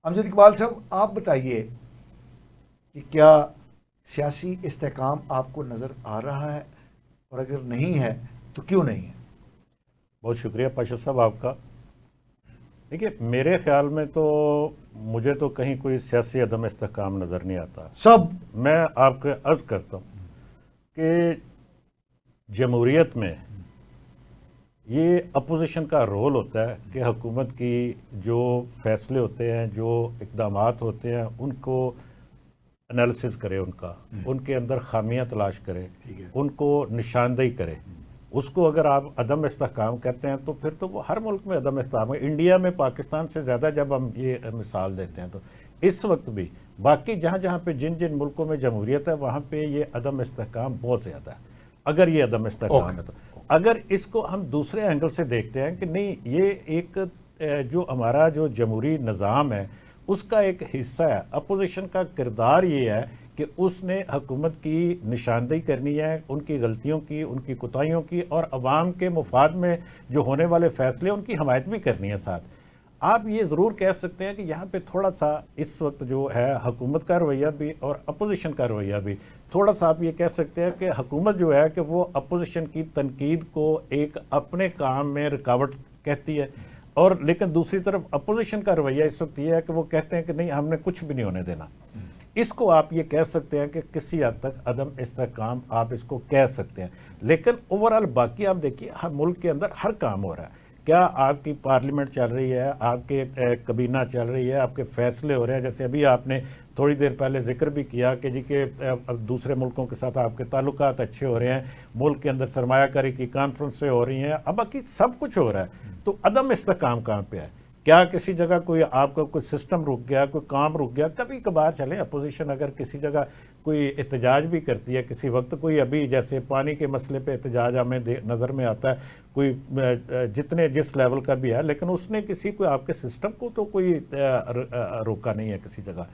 امجد اقبال صاحب، آپ بتائیے کہ کیا سیاسی استحکام آپ کو نظر آ رہا ہے، اور اگر نہیں ہے تو کیوں نہیں ہے؟ بہت شکریہ پاشا صاحب آپ کا. دیکھیے میرے خیال میں تو مجھے تو کہیں کوئی سیاسی عدم استحکام نظر نہیں آتا. سب میں آپ کو عرض کرتا ہوں کہ جمہوریت میں یہ اپوزیشن کا رول ہوتا ہے کہ حکومت کی جو فیصلے ہوتے ہیں، جو اقدامات ہوتے ہیں، ان کو انالیسز کرے، ان کے اندر خامیاں تلاش کرے، ان کو نشاندہی کرے. اس کو اگر آپ عدم استحکام کہتے ہیں تو پھر تو وہ ہر ملک میں عدم استحکام ہے. انڈیا میں پاکستان سے زیادہ جب ہم یہ مثال دیتے ہیں تو اس وقت بھی باقی جہاں جہاں پہ جن ملکوں میں جمہوریت ہے وہاں پہ یہ عدم استحکام بہت زیادہ ہے. اگر یہ عدم استحکام ہے تو اگر اس کو ہم دوسرے اینگل سے دیکھتے ہیں کہ نہیں، یہ ایک جو ہمارا جو جمہوری نظام ہے اس کا ایک حصہ ہے. اپوزیشن کا کردار یہ ہے کہ اس نے حکومت کی نشاندہی کرنی ہے، ان کی غلطیوں کی، ان کی کوتاہیوں کی، اور عوام کے مفاد میں جو ہونے والے فیصلے ان کی حمایت بھی کرنی ہے. ساتھ آپ یہ ضرور کہہ سکتے ہیں کہ یہاں پہ تھوڑا سا اس وقت جو ہے حکومت کا رویہ بھی اور اپوزیشن کا رویہ بھی تھوڑا سا، آپ یہ کہہ سکتے ہیں کہ حکومت جو ہے کہ وہ اپوزیشن کی تنقید کو ایک اپنے کام میں رکاوٹ کہتی ہے، اور لیکن دوسری طرف اپوزیشن کا رویہ اس وقت یہ ہے کہ وہ کہتے ہیں کہ نہیں، ہم نے کچھ بھی نہیں ہونے دینا. اس کو آپ یہ کہہ سکتے ہیں کہ کسی حد تک عدم استحکام آپ اس کو کہہ سکتے ہیں. لیکن اوورآل باقی آپ دیکھیے ہر ملک کے اندر ہر کام ہو رہا ہے. کیا آپ کی پارلیمنٹ چل رہی ہے، آپ کے کابینہ چل رہی ہے، آپ کے فیصلے ہو رہے ہیں. جیسے ابھی آپ نے تھوڑی دیر پہلے ذکر بھی کیا کہ جی کہ دوسرے ملکوں کے ساتھ آپ کے تعلقات اچھے ہو رہے ہیں، ملک کے اندر سرمایہ کاری کی کانفرنسیں ہو رہی ہیں، اب باقی سب کچھ ہو رہا ہے. تو عدم استحکام کہاں پہ ہے؟ کیا کسی جگہ کوئی آپ کا کوئی سسٹم رک گیا، کوئی کام رک گیا؟ کبھی کبھار چلے اپوزیشن اگر کسی جگہ کوئی احتجاج بھی کرتی ہے کسی وقت، کوئی ابھی جیسے پانی کے مسئلے پہ احتجاج ہمیں نظر میں آتا ہے، کوئی جتنے جس لیول کا بھی ہے، لیکن اس نے کسی کو آپ کے سسٹم کو تو کوئی روکا نہیں ہے کسی جگہ.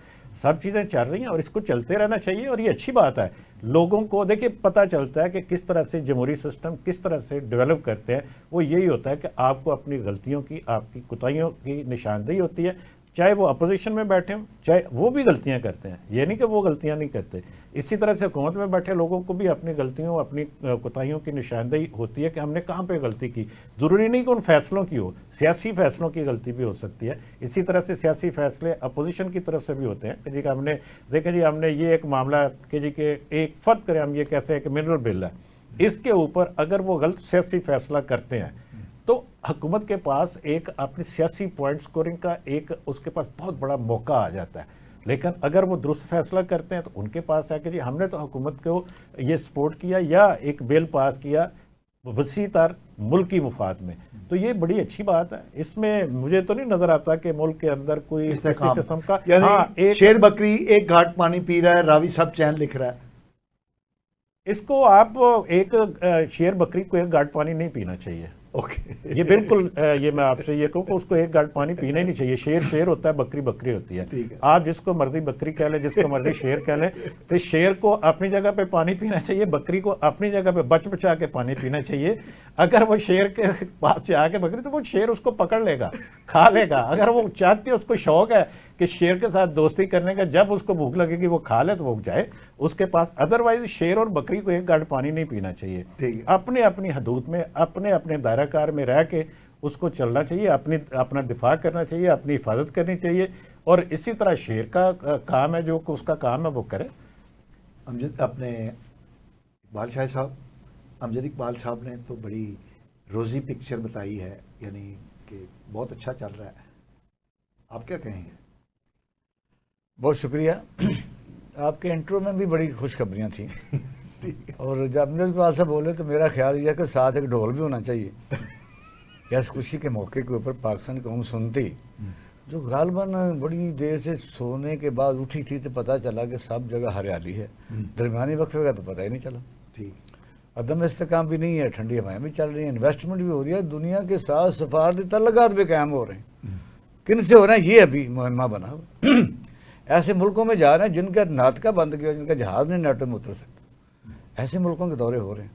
سب چیزیں چل رہی ہیں اور اس کو چلتے رہنا چاہیے، اور یہ اچھی بات ہے. لوگوں کو دیکھیں پتہ چلتا ہے کہ کس طرح سے جمہوری سسٹم کس طرح سے ڈیولپ کرتے ہیں. وہ یہی ہوتا ہے کہ آپ کو اپنی غلطیوں کی، آپ کی کوتاہیوں کی نشاندہی ہوتی ہے، چاہے وہ اپوزیشن میں بیٹھے ہوں، چاہے وہ بھی غلطیاں کرتے ہیں، یہ نہیں کہ وہ غلطیاں نہیں کرتے. اسی طرح سے حکومت میں بیٹھے لوگوں کو بھی اپنی غلطیوں، اپنی کوتاہیوں کی نشاندہی ہوتی ہے کہ ہم نے کہاں پہ غلطی کی. ضروری نہیں کہ ان فیصلوں کی ہو، سیاسی فیصلوں کی غلطی بھی ہو سکتی ہے. اسی طرح سے سیاسی فیصلے اپوزیشن کی طرف سے بھی ہوتے ہیں کہ جی کہ ہم نے دیکھیں جی ہم نے یہ ایک معاملہ کہ جی کہ ایک فرض کریں ہم یہ کہتے ہیں کہ منرل بل ہے، اس کے اوپر اگر وہ غلط سیاسی فیصلہ کرتے ہیں تو حکومت کے پاس ایک اپنی سیاسی پوائنٹ سکورنگ کا ایک اس کے پاس بہت بڑا موقع آ جاتا ہے. لیکن اگر وہ درست فیصلہ کرتے ہیں تو ان کے پاس ہے کہ جی ہم نے تو حکومت کو یہ سپورٹ کیا یا ایک بل پاس کیا وسیع تر ملکی مفاد میں. تو یہ بڑی اچھی بات ہے. اس میں مجھے تو نہیں نظر آتا کہ ملک کے اندر کوئی کسی قسم کا، یعنی شیر بکری ایک گھاٹ پانی پی رہا ہے، راوی صاحب چین لکھ رہا ہے. اس کو آپ ایک شیر بکری کو ایک گھاٹ پانی نہیں پینا چاہیے. یہ بالکل یہ میں آپ سے یہ کہوں کہ اس کو ایک گھاٹ پانی پینا ہی نہیں چاہیے. شیر شیر ہوتا ہے، بکری بکری ہوتی ہے. آپ جس کو مرضی بکری کہہ لیں، جس کو مرضی شیر کہہ لیں، تو شیر کو اپنی جگہ پہ پانی پینا چاہیے، بکری کو اپنی جگہ پہ بچ بچا کے پانی پینا چاہیے. اگر وہ شیر کے پاس جا کے بکری، تو وہ شیر اس کو پکڑ لے گا، کھا لے گا. اگر وہ چاہتی ہے، اس کو شوق ہے کہ شیر کے ساتھ دوستی کرنے کا، جب اس کو بھوک لگے گی وہ کھا لے تو وہ جائے اس کے پاس. ادروائز شیر اور بکری کو ایک گھاٹ پانی نہیں پینا چاہیے. اپنے اپنی حدود میں، اپنے اپنے دائرہ کار میں رہ کے اس کو چلنا چاہیے، اپنا دفاع کرنا چاہیے، اپنی حفاظت کرنی چاہیے. اور اسی طرح شیر کا کام ہے، جو اس کا کام ہے وہ کرے. امجد اپنے اقبال شاہ صاحب، امجد اقبال صاحب نے تو بڑی روزی پکچر بتائی ہے، یعنی کہ بہت اچھا چل رہا ہے. آپ کیا کہیں گے؟ بہت شکریہ. آپ کے انٹرو میں بھی بڑی خوشخبریاں تھیں، اور جب امجد اقبال صاحب بولے تو میرا خیال یہ ہے کہ ساتھ ایک ڈھول بھی ہونا چاہیے. اس خوشی کے موقع کے اوپر پاکستان قوم سنتی، جو غالباً بڑی دیر سے سونے کے بعد اٹھی تھی، تو پتہ چلا کہ سب جگہ ہریالی ہے. درمیانی وقفے کا تو پتہ ہی نہیں چلا. عدم استحکام بھی نہیں ہے، ٹھنڈی ہوائیں بھی چل رہی ہیں، انویسٹمنٹ بھی ہو رہی ہے، دنیا کے ساتھ سفارتی تعلقات بھی قائم ہو رہے ہیں. کن سے ہو رہے ہیں یہ ابھی معمہ بنا ہوا. ایسے ملکوں میں جا رہے ہیں جن کا ناطقہ بند کیا، جن کا جہاز نہیں نیٹو میں اتر سکتا. ایسے ملکوں کے دورے ہو رہے ہیں،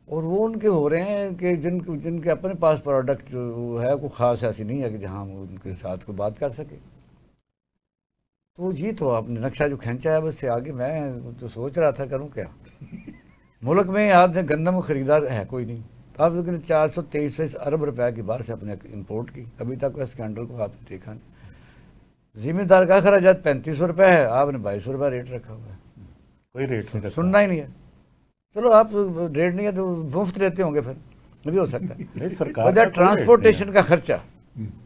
اور وہ ان کے ہو رہے ہیں کہ جن کے اپنے پاس پروڈکٹ جو ہے کوئی خاص ایسی نہیں ہے کہ جہاں ہم ان کے ساتھ کوئی بات کر سکے. تو یہ تو آپ نے نقشہ جو کھینچا ہے اس سے آگے میں تو سوچ رہا تھا کروں کیا. ملک میں آپ نے گندم خریدار ہے کوئی نہیں. آپ لیکن 423 ارب روپے کی باہر سے اپنے امپورٹ کی. ابھی تک اس اسکینڈل کو آپ نے دیکھا نہیں. زمیندار کا اخراجات 3500 روپے ہے, آپ نے 2200 روپے ریٹ رکھا ہوا ہے. کوئی ریٹ نہیں رکھا. سننا ہی نہیں ہے. چلو آپ ریٹ نہیں ہے تو مفت لیتے ہوں گے, پھر یہ بھی ہو سکتا ہے. نہیں, سرکار وجہ کا کوئی ریٹ ٹرانسپورٹیشن نہیں کا خرچہ.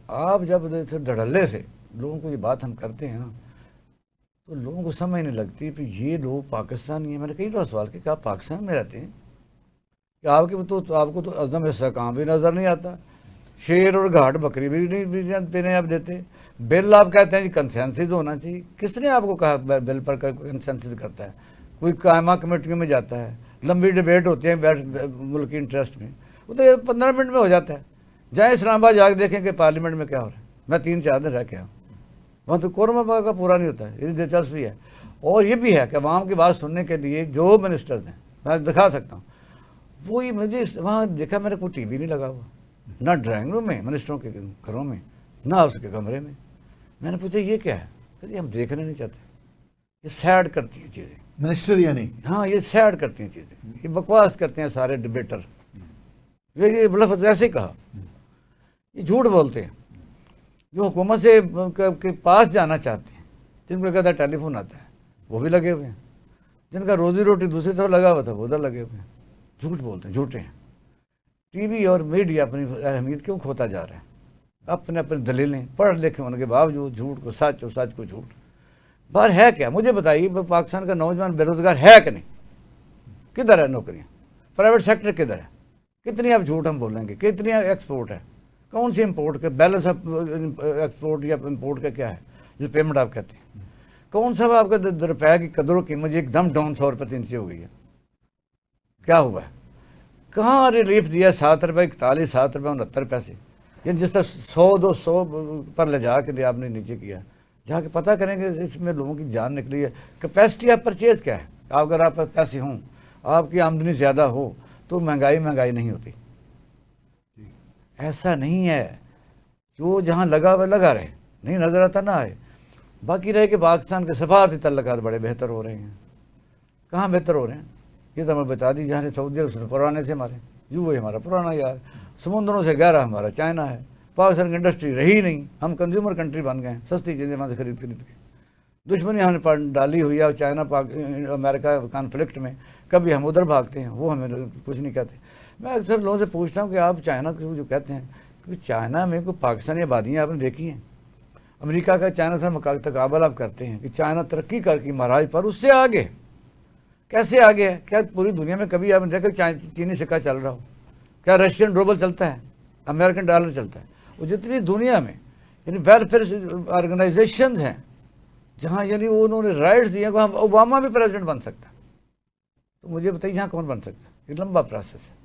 آپ جب دھڑلے سے لوگوں کو یہ بات ہم کرتے ہیں نا تو لوگوں کو سمجھ نہیں لگتی کہ یہ لوگ پاکستانی ہیں. میں نے کئی دفعہ سوال کیا کہ آپ پاکستان میں رہتے ہیں کہ آپ کو تو عدم استحکام بھی نظر نہیں آتا, شیر اور گھاٹ بکری بھی نہیں پینے آپ دیتے, بل آپ کہتے ہیں جی کنسنسس ہونا چاہیے. کس نے آپ کو کہا بل پر کنسنسس کرتا ہے؟ کوئی قائمہ کمیٹیوں میں جاتا ہے, لمبی ڈبیٹ ہوتی ہے ملکی انٹرسٹ میں, وہ تو 15 منٹ میں ہو جاتا ہے. جائیں اسلام آباد جا کے دیکھیں کہ پارلیمنٹ میں کیا ہو رہا ہے. میں 3-4 دن رہ کے آؤں, وہاں تو قورمہ پاک کا پورا نہیں ہوتا ہے. یہ دلچسپی ہے. اور یہ بھی ہے کہ عوام کی بات سننے کے لیے جو منسٹرز ہیں, میں دکھا سکتا ہوں, وہی مجھے وہاں دیکھا میرے کوئی ٹی وی نہیں لگا ہوا, نہ ڈرائنگ روم میں منسٹروں کے گھروں میں, نہ اس کے کمرے میں. میں نے پوچھا یہ کیا ہے؟ کہ ہم دیکھنا نہیں چاہتے. یہ سیڈ کرتی ہیں چیزیں. منسٹر یعنی ہاں یہ سیڈ کرتی ہیں چیزیں, یہ بکواس کرتے ہیں سارے ڈبیٹر. یہ لفظ ایسے ہی کہا, یہ جھوٹ بولتے ہیں. جو حکومت سے کے پاس جانا چاہتے ہیں, جن کو کہتا ہے ٹیلی فون آتا ہے, وہ بھی لگے ہوئے ہیں. جن کا روزی روٹی دوسری طرف لگا ہوا تھا وہ ادھر لگے ہوئے ہیں. جھوٹ بولتے ہیں, جھوٹے ہیں. ٹی وی اور میڈیا اپنی اہمیت کیوں کھوتا جا رہا ہے؟ اپنے دلیلیں پڑھ لکھے ہونے کے باوجود جھوٹ کو سچ اور سچ کو جھوٹ. باہر ہے کیا مجھے بتائیے؟ پاکستان کا نوجوان بے روزگار ہے کہ نہیں؟ کدھر ہے نوکریاں؟ پرائیویٹ سیکٹر کدھر ہے؟ کتنی آپ جھوٹ ہم بولیں گے؟ کتنی ایکسپورٹ ہے؟ کون سی امپورٹ کا بیلنس آف ایکسپورٹ یا امپورٹ کا کیا ہے جو پیمنٹ آپ کہتے ہیں؟ کون سا آپ کا روپے کی قدر و قیمت ایک دم ڈاؤن 100 روپے 300 ہو گئی ہے؟ کیا ہوا ہے؟ کہاں ریلیف دیا؟ 7 روپے 41 7 روپے 69 پیسے. یعنی جس طرح 100-200 پر لے جا کے آپ نے نیچے کیا. جا کے پتہ کریں گے اس میں لوگوں کی جان نکلی ہے. کیپیسٹی آف پرچیز کیا ہے؟ اگر آپ کے پیسے ہوں, آپ کی آمدنی زیادہ ہو تو مہنگائی نہیں ہوتی. ایسا نہیں ہے. جو جہاں لگا ہوا لگا رہے, نہیں نظر آتا نہ آئے. باقی رہے کہ پاکستان کے سفارتی تعلقات بڑے بہتر ہو رہے ہیں. کہاں بہتر ہو رہے ہیں؟ یہ تو ہمیں بتا دی جہاں سعودی عرب سے پرانے تھے ہمارے, یوں وہی ہمارا پرانا یار. سمندروں سے گہرا ہمارا چائنا ہے. پاکستان کی انڈسٹری رہی نہیں, ہم کنزیومر کنٹری بن گئے ہیں, سستی چیزیں وہاں سے خرید کے. دشمنی ہم نے ڈالی ہوئی ہے. اور چائنا امریکہ کانفلکٹ میں کبھی ہم ادھر بھاگتے ہیں, وہ ہمیں کچھ نہیں کہتے. میں اکثر لوگوں سے پوچھتا ہوں کہ آپ چائنا کو جو کہتے ہیں, کہ چائنا میں کوئی پاکستانی آبادیاں آپ نے دیکھی ہیں؟ امریکہ کا چائنا سے تقابل آپ کرتے ہیں کہ چائنا ترقی کر کے مہاراج پر اس سے آگے. کیسے آگے ہے؟ کیا پوری دنیا میں کبھی آپ نے دیکھا چینی سکہ چل رہا ہو؟ کیا رشین روبل چلتا ہے؟ امریکن ڈالر چلتا ہے؟ وہ جتنی دنیا میں یعنی ویلفیئر آرگنائزیشنز ہیں جہاں یعنی انہوں نے رائٹس دیے, وہاں اوباما بھی پریزیڈنٹ بن سکتا ہے. تو مجھے بتائیے یہاں کون بن سکتا ہے؟ یہ لمبا پروسیس ہے.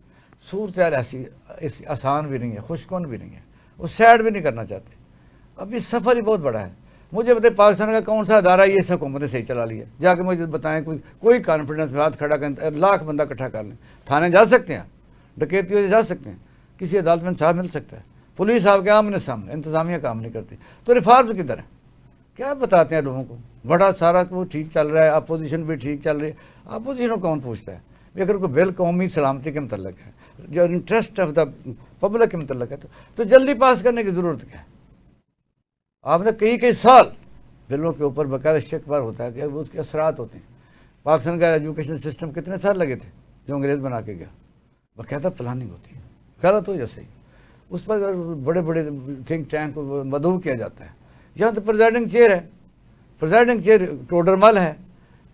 صورتحال ایسی آسان بھی نہیں ہے, خوش کن بھی نہیں ہے. وہ سیڈ بھی نہیں کرنا چاہتے. اب یہ سفر ہی بہت بڑا ہے. مجھے بتائیے پاکستان کا کون سا ادارہ یہ حکومت نے صحیح چلا لیا؟ جا کے مجھے بتائیں کوئی کانفیڈنس میں ہاتھ کھڑا کریں, 1,00,000 بندہ اکٹھا کر لیں. تھانے جا سکتے ہیں, ڈکیتیوں سے جا سکتے ہیں, کسی عدالت میں انصاف مل سکتا ہے. پولیس آپ کے آمنے سامنے, انتظامیہ کام نہیں کرتی. تو ریفارمز کدھر ہیں؟ کیا بتاتے ہیں لوگوں کو؟ بڑا سارا وہ ٹھیک چل رہا ہے, اپوزیشن بھی ٹھیک چل رہی ہے. اپوزیشن کو کون پوچھتا ہے؟ اگر کوئی بل قومی سلامتی کے متعلق ہے, جو انٹرسٹ آف دا پبلک کے متعلق ہے, تو جلدی پاس کرنے کی ضرورت کیا ہے؟ آپ نے کئی سال بلوں کے اوپر باقاعدہ شکوار ہوتا ہے کہ اس کے اثرات ہوتے ہیں. پاکستان کا ایجوکیشن سسٹم کتنے سال لگے تھے جو انگریز بنا کے گیا؟ باقاعدہ پلاننگ ہوتی ہے, غلط ہو جیسے ہی اس پر بڑے بڑے تھنک ٹینک کو مدعو کیا جاتا ہے. یہاں تو پریزائڈنگ چیئر ہے, پریزائڈنگ چیئر ٹوڈرمل ہے.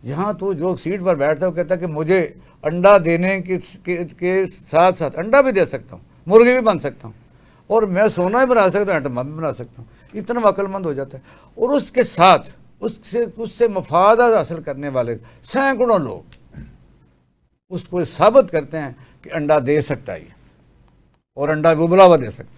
یہاں تو جو سیٹ پر بیٹھتا ہے وہ کہتا ہے کہ مجھے انڈا دینے کے ساتھ ساتھ انڈا بھی دے سکتا ہوں, مرغی بھی بن سکتا ہوں, اور میں سونا بھی بنا سکتا ہوں, ایٹم بھی بنا سکتا ہوں. اتنا عقل مند ہو جاتا ہے. اور اس کے ساتھ اس سے مفادات حاصل کرنے والے سینکڑوں لوگ اس کو ثابت کرتے ہیں کہ انڈا دے سکتا ہے, اور انڈا وہ بلاوا دے سکتا ہے.